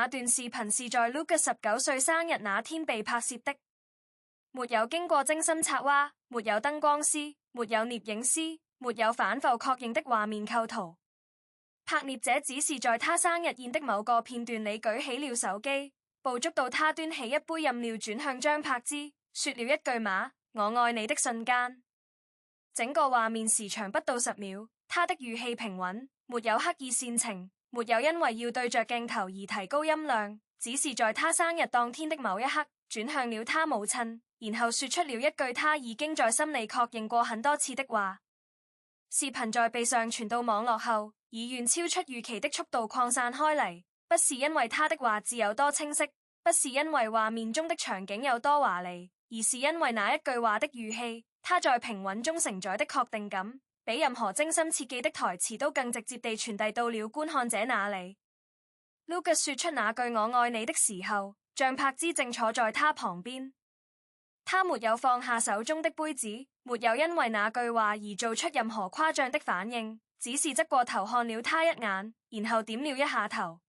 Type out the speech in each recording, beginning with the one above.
那段視頻是在 Lucas 19歲生日那天被拍攝的，沒有經過精心策劃，沒有燈光師，沒有攝影師，沒有反覆確認的畫面構圖。拍攝者只是在他生日宴的某個片段裡舉起了手機，捕捉到他端起一杯飲料轉向張柏芝，說了一句媽，我愛你的瞬間。整個畫面時長不到10秒，他的語氣平穩，沒有刻意煽情，沒有因為要對着鏡頭而提高音量，只是在他生日當天的某一刻轉向了他母親，然後說出了一句他已經在心裡確認過很多次的話。視頻在被上傳到網絡後，以遠超出預期的速度擴散開嚟，不是因為他的畫質有多清晰，不是因為畫面中的場景有多華麗，而是因為那一句話的語氣，他在平穩中承載的確定感，比任何精心設計的台詞都更直接地傳遞到了觀看者那裡。Lucas 說出那句我愛你的時候，張柏芝正坐在他旁邊，他沒有放下手中的杯子，沒有因為那句話而做出任何誇張的反應，只是側過頭看了他一眼，然後點了一下頭。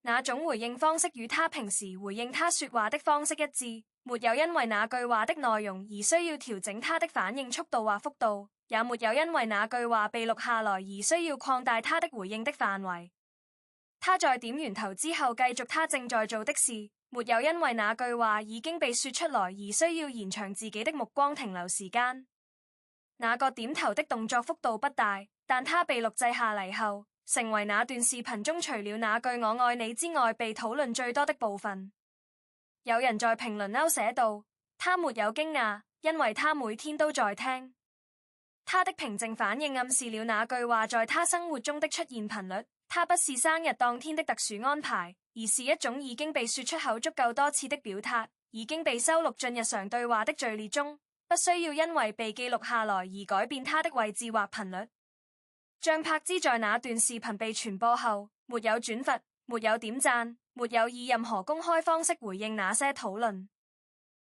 那種回應方式與他平時回應他說話的方式一致，沒有因為那句話的內容而需要調整他的反應速度或幅度，也沒有因為那句話被錄下來而需要擴大他的回應的範圍。他在點完頭之後繼續他正在做的事，沒有因為那句話已經被說出來而需要延長自己的目光停留時間。那個點頭的動作幅度不大，但他被錄製下嚟後，成為那段視頻中除了那句我愛你之外被討論最多的部分。有人在評論區寫道，他沒有驚訝，因為他每天都在聽。他的平靜反應暗示了那句話在他生活中的出現頻率。他不是生日當天的特殊安排，而是一種已經被說出口足夠多次的表達，已經被收錄進日常對話的序列中，不需要因為被記錄下來而改變它的位置或頻率。張柏芝在那段視頻被傳播後，沒有轉發，沒有點讚，沒有以任何公開方式回應那些討論。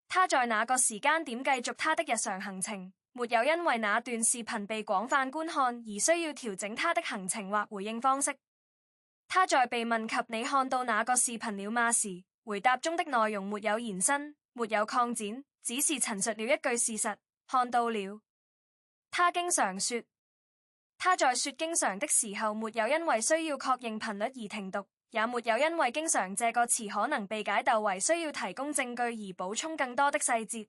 他在那個時間點繼續他的日常行程，沒有因為那段視頻被廣泛觀看而需要調整他的行程或回應方式。他在被問及你看到那個視頻了嗎時，回答中的內容沒有延伸，沒有擴展，只是陳述了一句事實，看到了。他經常說，他在說經常的時候沒有因為需要確認頻率而停讀，也沒有因為經常這個詞可能被解讀為需要提供證據而補充更多的細節。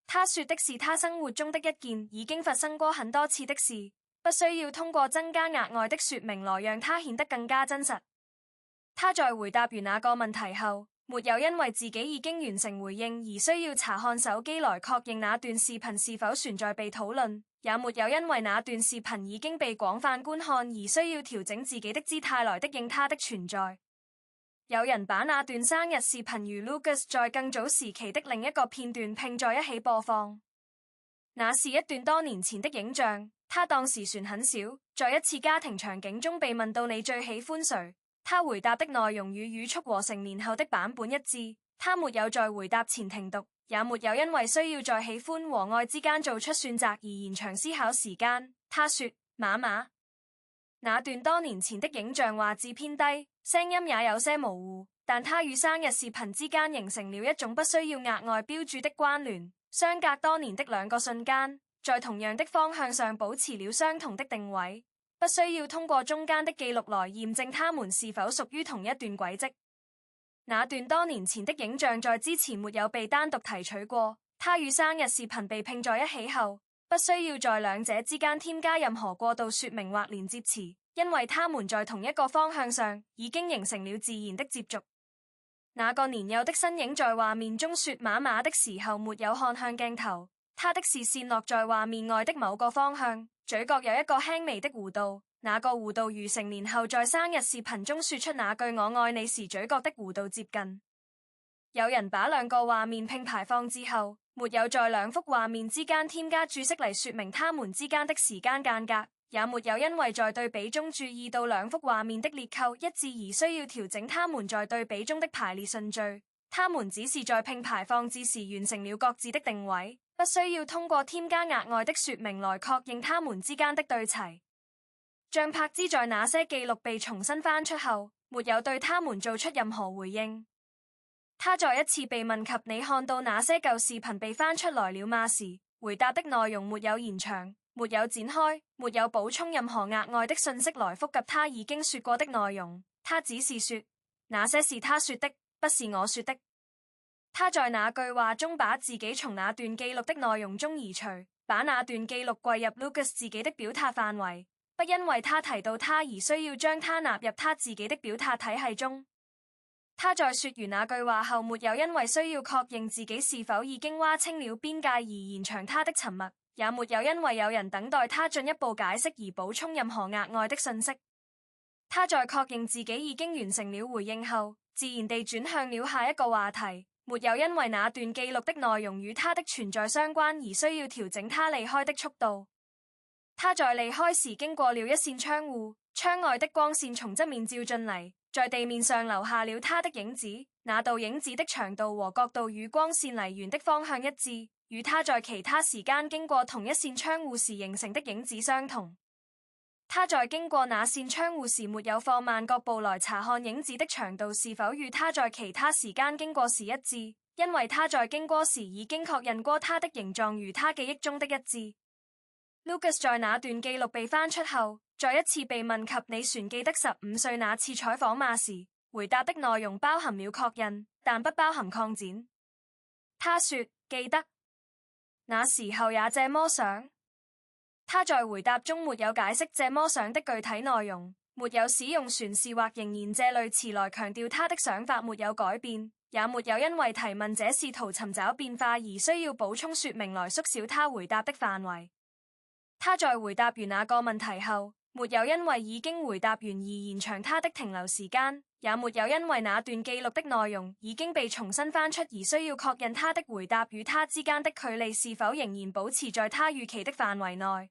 他說的是他生活中的一件已經發生過很多次的事，不需要通過增加額外的說明來讓它顯得更加真實。他在回答完那個問題後，沒有因為自己已經完成回應而需要查看手機來確認那段視頻是否存在被討論，也沒有因為那段視頻已經被廣泛觀看而需要調整自己的姿態來適應它的存在。有人把那段生日視頻與 Lucas 在更早時期的另一個片段拼在一起播放，那是一段多年前的影像。他當時船很少，在一次家庭場景中被問到你最喜歡誰，他回答的內容與語速和成年後的版本一致。他沒有在回答前停讀，也沒有因為需要在喜歡和愛之間做出選擇而延長思考時間。他說媽媽。那段多年前的影像畫質偏低，聲音也有些模糊，但他與生日視頻之間形成了一種不需要額外標註的關聯。相隔多年的兩個瞬間，在同樣的方向上保持了相同的定位，不需要通過中間的記錄來驗證他們是否屬於同一段軌跡。那段多年前的影像在之前沒有被單獨提取過，他與生日視頻被拼在一起後，不需要在兩者之間添加任何過渡說明或連接詞，因為他們在同一個方向上已經形成了自然的接續。那個年幼的身影在畫面中說媽媽的時候沒有看向鏡頭，他的視線落在畫面外的某個方向，嘴角有一個輕微的弧度，那個弧度與成年後在生日視頻中說出那句我愛你時嘴角的弧度接近。有人把兩個畫面拼排放之後，沒有在兩幅畫面之間添加注釋嚟說明他們之間的時間間隔，也沒有因為在對比中注意到兩幅畫面的列構一致而需要調整他們在對比中的排列順序。他們只是在拼排放置時完成了各自的定位，不需要通過添加額外的說明來確認他們之間的對齊。張柏芝在那些記錄被重新翻出後，沒有對他們做出任何回應。他再一次被問及你看到哪些舊視頻被翻出來了嗎時，回答的內容沒有延長，沒有展開，沒有補充任何額外的信息來複習他已經說過的內容。他只是說，那些是他說的，不是我說的。他在那句話中把自己從那段記錄的內容中移除，把那段記錄歸入 Lucas 自己的表達範圍，不因為他提到他而需要將他納入他自己的表達體系中。他在說完那句話後，沒有因為需要確認自己是否已經劃清了邊界而延長他的沉默，也沒有因為有人等待他進一步解釋而補充任何額外的信息。他在確認自己已經完成了回應後，自然地轉向了下一個話題，沒有因為那段記錄的內容與他的存在相關而需要調整他離開的速度。他在離開時經過了一扇窗戶，窗外的光線從側面照進來，在地面上留下了他的影子，那道影子的長度和角度與光線來源的方向一致，與他在其他時間經過同一扇窗戶時形成的影子相同。他在經過那扇窗戶時沒有放慢腳步來查看影子的長度是否與他在其他時間經過時一致，因為他在經過時已經確認過他的形狀與他記憶中的一致。Lucas 在那段記錄被翻出後，再一次被問及你還記得15歲那次採訪嗎時，回答的內容包含了確認，但不包含擴展。他說記得，那時候也這麼想。他在回答中沒有解釋這麼想的具體內容，沒有使用船是或仍然這類詞來強調他的想法沒有改變，也沒有因為提問者試圖尋找變化而需要補充說明來縮小他回答的範圍。他在回答完那個問題後，沒有因為已經回答完而延長他的停留時間，也沒有因為那段記錄的內容已經被重新翻出而需要確認他的回答與他之間的距離是否仍然保持在他預期的範圍內。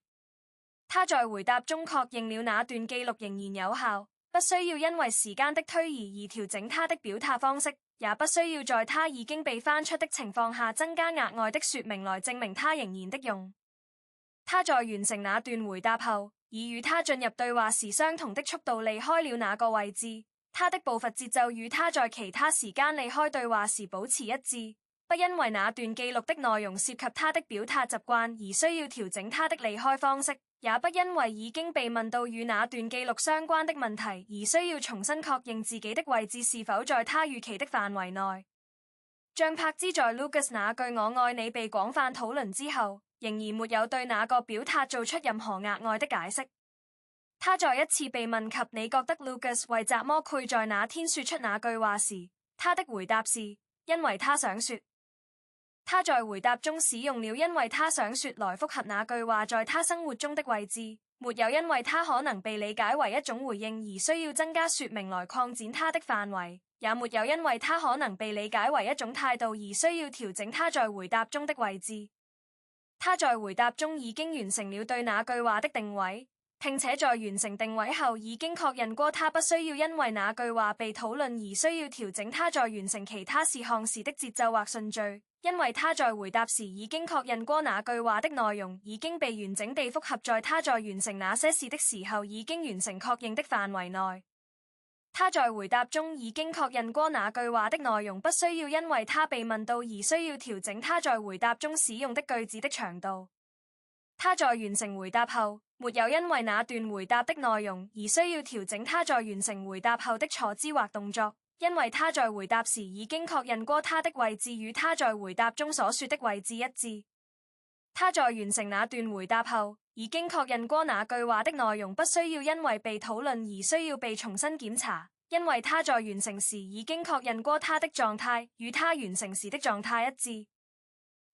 他在回答中確認了那段記錄仍然有效，不需要因為時間的推移而調整他的表達方式，也不需要在他已經被翻出的情況下增加額外的說明來證明他仍然的用。他在完成那段回答後，以與他進入對話時相同的速度離開了那個位置，他的步伐節奏與他在其他時間離開對話時保持一致，不因為那段記錄的內容涉及他的表達習慣而需要調整他的離開方式，也不因為已經被問到與那段記錄相關的問題而需要重新確認自己的位置是否在他預期的範圍內。像柏茲在 Lucas 那句我愛你被廣泛討論之後，仍然沒有對那個表達做出任何額外的解釋。他再一次被問及你覺得 Lucas 為什麼會在那天說出那句話時，他的回答是因為他想說。他在回答中使用了因為他想說來複合那句話在他生活中的位置，沒有因為他可能被理解為一種回應而需要增加說明來擴展他的範圍，也沒有因為他可能被理解為一種態度而需要調整他在回答中的位置。他在回答中已經完成了對那句話的定位，並且在完成定位後已經確認過他不需要因為那句話被討論而需要調整他在完成其他事項時的節奏或順序，因為他在回答時已經確認過那句話的內容已經被完整地複合在他在完成那些事的時候已經完成確認的範圍內。他在回答中已經確認過那句話的內容不需要因為他被問到而需要調整他在回答中使用的句子的長度。他在完成回答後，沒有因為那段回答的內容而需要調整他在完成回答後的坐姿或動作，因為他在回答時已經確認過他的位置與他在回答中所說的位置一致。他在完成那段回答後，已經確認過那句話的內容不需要因為被討論而需要被重新檢查，因為他在完成時已經確認過他的狀態與他完成時的狀態一致。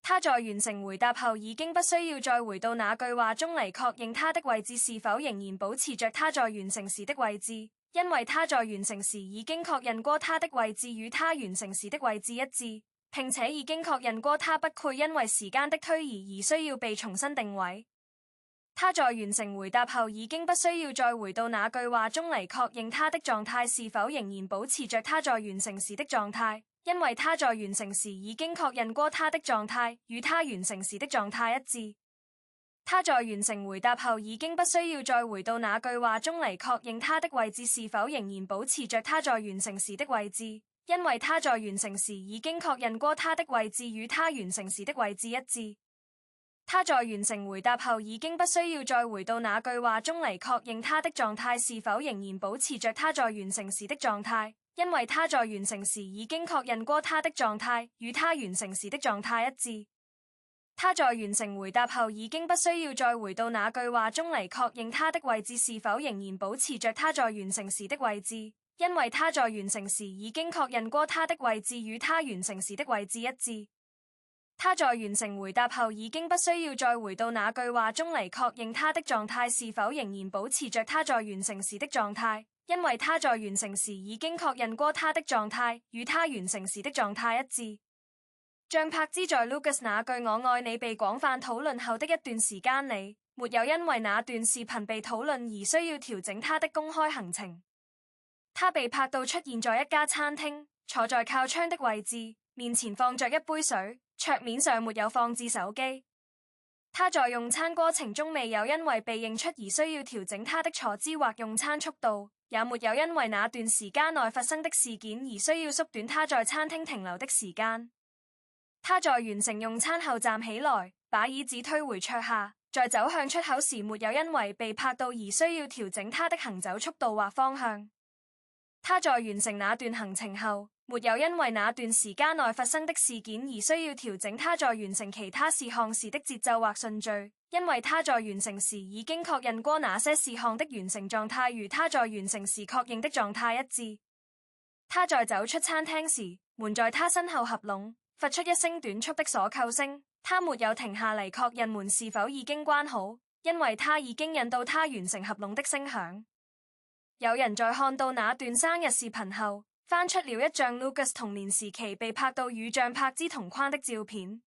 他在完成回答後已經不需要再回到那句話中嚟確認他的位置是否仍然保持着他在完成時的位置，因為他在完成時已經確認過他的位置與他完成時的位置一致，並且已經確認過他不會因為時間的推移而需要被重新定位。他在完成回答後已經不需要再回到那句話中嚟確認他的狀態是否仍然保持着他在完成時的狀態，因為他在完成時已經確認過他的狀態與他完成時的狀態一致。他在完成回答後已經不需要再回到那句話中嚟確認他的位置是否仍然保持着他在完成時的位置，因為他在完成時已經確認過他的位置與他完成時的位置一致。他在完成回答後已經不需要再回到那句話中嚟確認他的狀態是否仍然保持着他在完成時的狀態，因為他在完成時已經確認過他的狀態與他完成時的狀態一致。他在完成回答後已經不需要再回到那句話中嚟確認他的位置是否仍然保持着他在完成時的位置，因為他在完成時已經確認過他的位置與他完成時的位置一致。他在完成回答後已經不需要再回到那句話中嚟確認他的狀態是否仍然保持着他在完成時的狀態，因為他在完成時已經確認過他的狀態與他完成時的狀態一致。像柏茲在 Lucas 那句我愛你被廣泛討論後的一段時間裡，沒有因為那段視頻被討論而需要調整他的公開行程。他被拍到出現在一家餐廳，坐在靠窗的位置，面前放着一杯水，桌面上沒有放置手機。他在用餐過程中未有因為被認出而需要調整他的坐姿或用餐速度，也沒有因為那段時間內發生的事件而需要縮短他在餐廳停留的時間。他在完成用餐後站起來，把椅子推回桌下，在走向出口時沒有因為被拍到而需要調整他的行走速度或方向。他在完成那段行程後，沒有因為那段時間內發生的事件而需要調整他在完成其他事項時的節奏或順序，因為他在完成時已經確認過那些事項的完成狀態與他在完成時確認的狀態一致。他在走出餐廳時，門在他身後合攏，發出一聲短促的鎖扣聲，他沒有停下來確認門是否已經關好，因為他已經引導他完成合攏的聲響。有人在看到那段生日視頻後，翻出了一張 Lucas 童年時期被拍到與像柏茲同框的照片。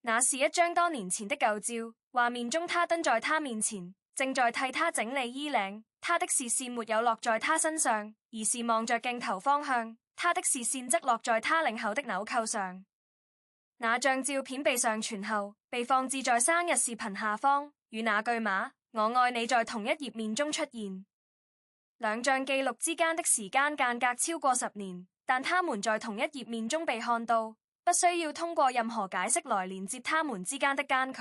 那是一張多年前的舊照，畫面中他蹲在他面前，正在替他整理衣領，他的視線沒有落在他身上，而是望着鏡頭方向。他的視線則落在他領口的紐扣上。那張照片被上傳後，被放置在生日視頻下方，與那句碼“我愛你”在同一頁面中出現。兩張記錄之間的時間間隔超過10年，但他們在同一頁面中被看到，不需要通過任何解釋來連接他們之間的間距。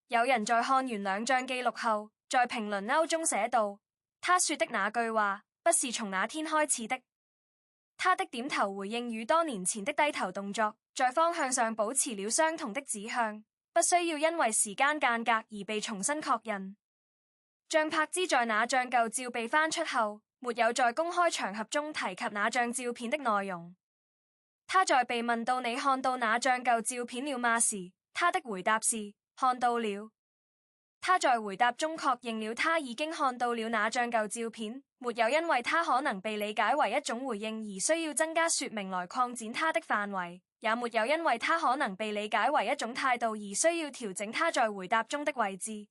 有人在看完兩張記錄後，在評論區中寫道：他說的那句話，不是從那天開始的。他的點頭回應與多年前的低頭動作，在方向上保持了相同的指向，不需要因為時間間隔而被重新確認。像柏茲在那張舊照被翻出後，沒有在公開場合中提及那張照片的內容。他在被問到你看到那張舊照片了嗎時，他的回答是看到了。他在回答中確認了他已經看到了那張舊照片，沒有因為他可能被理解為一種回應而需要增加說明來擴展他的範圍，也沒有因為他可能被理解為一種態度而需要調整他在回答中的位置。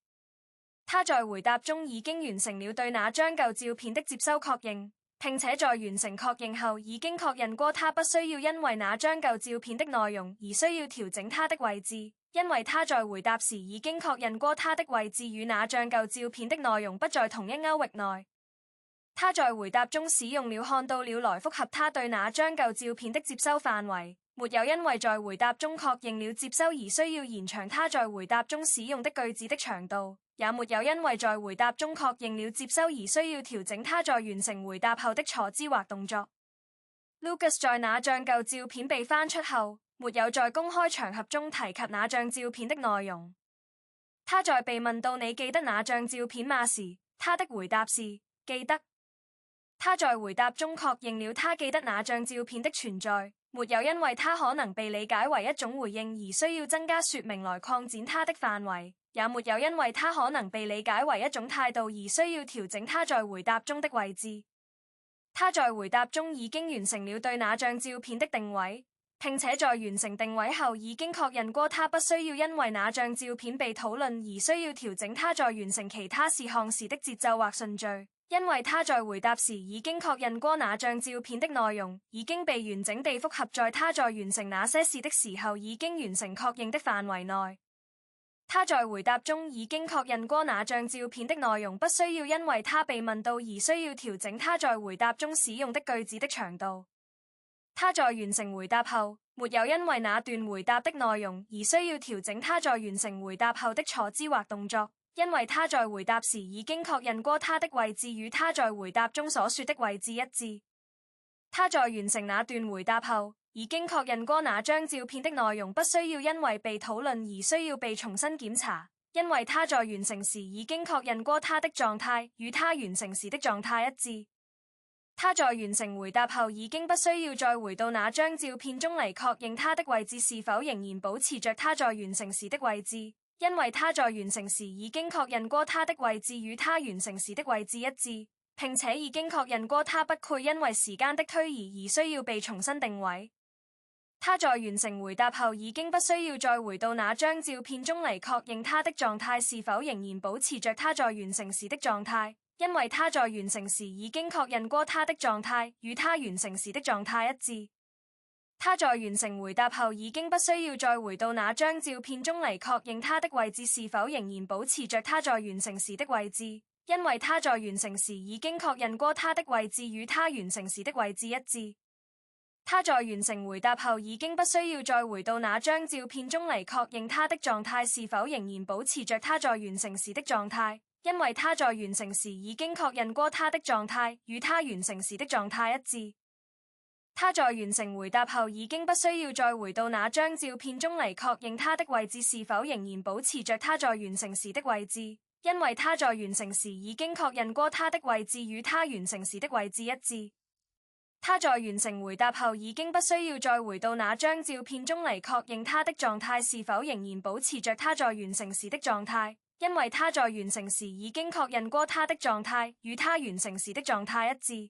他在回答中已經完成了對那張舊照片的接收確認，並且在完成確認後已經確認過他不需要因為那張舊照片的內容而需要調整他的位置，因為他在回答時已經確認過他的位置與那張舊照片的內容不在同一區域內。他在回答中使用了看到了來複合他對那張舊照片的接收範圍，沒有因為在回答中確認了接收而需要延長他在回答中使用的句子的長度，也沒有因為在回答中確認了接收而需要調整他在完成回答後的坐姿或動作。Lucas 在那張舊照片被翻出後，沒有在公開場合中提及那張照片的內容。他在被問到你記得那張照片嗎時，他的回答是記得。他在回答中確認了他記得那張照片的存在，沒有因為他可能被理解為一種回應而需要增加說明來擴展他的範圍，也沒有因為他可能被理解為一種態度而需要調整他在回答中的位置。他在回答中已經完成了對那張照片的定位，並且在完成定位後已經確認過他不需要因為那張照片被討論而需要調整他在完成其他事項時的節奏或順序，因為他在回答時已經確認過那張照片的內容已經被完整地複合在他在完成那些事的時候已經完成確認的範圍內。他在回答中已經確認過那張照片的內容不需要因為他被問到而需要調整他在回答中使用的句子的長度。他在完成回答後，沒有因為那段回答的內容而需要調整他在完成回答後的坐姿或動作，因為他在回答時已經確認過他的位置與他在回答中所說的位置一致。他在完成那段回答後，已經確認過那張照片的內容不需要因為被討論而需要被重新檢查，因為他在完成時已經確認過他的狀態與他完成時的狀態一致。他在完成回答後已經不需要再回到那張照片中嚟確認他的位置是否仍然保持着他在完成時的位置，因為他在完成時已經確認過他的位置與他完成時的位置一致，並且已經確認過他不會因為時間的推移而需要被重新定位。他在完成回答後已經不需要再回到那張照片中嚟確認他的狀態是否仍然保持着他在完成時的狀態，因為他在完成時已經確認過他的狀態與他完成時的狀態一致。他在完成回答後已經不需要再回到那張照片中嚟確認他的位置是否仍然保持着他在完成時的位置，因為他在完成時已經確認過他的位置與他完成時的位置一致。他在完成回答後已經不需要再回到那張照片中嚟確認他的狀態是否仍然保持着他在完成時的狀態，因為他在完成時已經確認過他的狀態與他完成時的狀態一致。他在完成回答後已經不需要再回到那張照片中嚟確認他的位置是否仍然保持着他在完成時的位置，因為他在完成時已經確認過他的位置與他完成時的位置一致。他在完成回答後已經不需要再回到那張照片中嚟確認他的狀態是否仍然保持着他在完成時的狀態，因為他在完成時已經確認過他的狀態與他完成時的狀態一致。